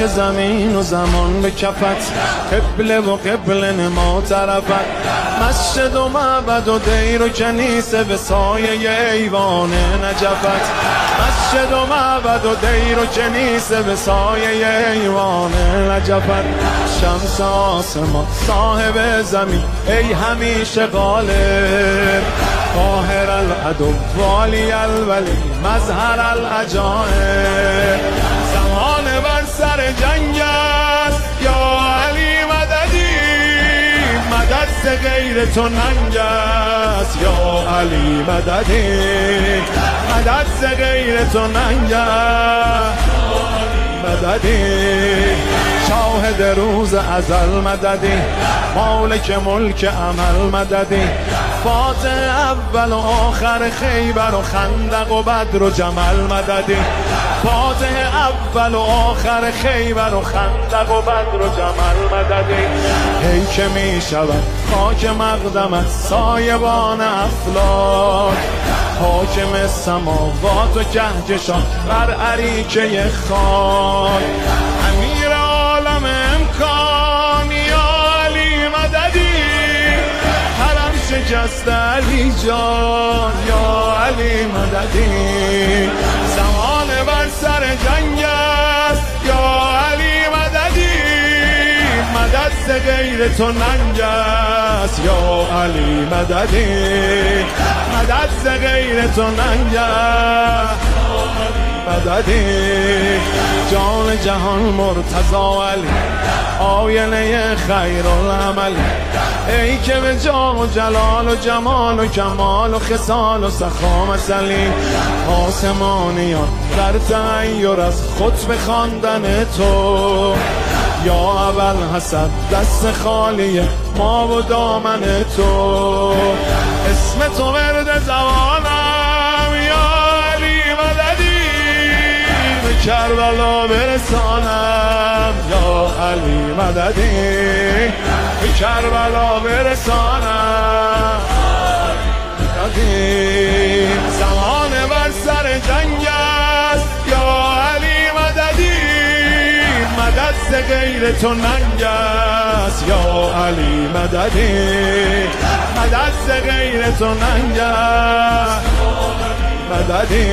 که زمین و زمان به کفت، قبله و قبله نما طرفت، مسجد و معبد و دیر و کنیسه به سایه ایوان نجفت، مسجد و معبد و دیر و کنیسه به سایه ایوان نجفت، شمس آسمان صاحب زمین ای همیشه غالب، قاهر العدو والی الولی مظهر العجائب، زمان بر سر جنگ است یا علی مددی، مدد ز غیر تو ننگ است یا علی مددی، مدد ز غیر تو ننگ است مددی، شاهد روز ازل مددی، مالک ملک عمل مددی، فاتح اول و آخر خیبر و خندق و بدر و جمل مددی، فاتح اول و آخر خیبر و خندق و بدر و جمل مددی، ای که می شود خاک مقدمت سایبان افلاک، حاکم سماوات و کهکشان بر اریکه خاک، امیر عالم امکان یا علی مددی، حرم شکست علی جان یا علی مددی، زمان بر سر جنگ است یا علی مددی، مدد ز غیر تو ننگ است یا علی مددی، مدد ز غیر تو ننگ است مددی، جان جهان مرتضی علی آینه خیر العمل، ای که به جاه و جلال و جمال و کمال و خصال و سخا مثلی، آسمانیان در تغییر از خطبه خواندن تو، یا اول حسد دست خالی ما و دامن تو، اسم تو ورد زبانم یا علی مددی، به کربلا برسانم یا علی مددی، به کربلا برسانم مددی، زمان بر سر جنگ است یا علی مددی، مدد ز غیر تو ننگ است یا علی مددی، مدد ز غیر تو ننگ است مددی،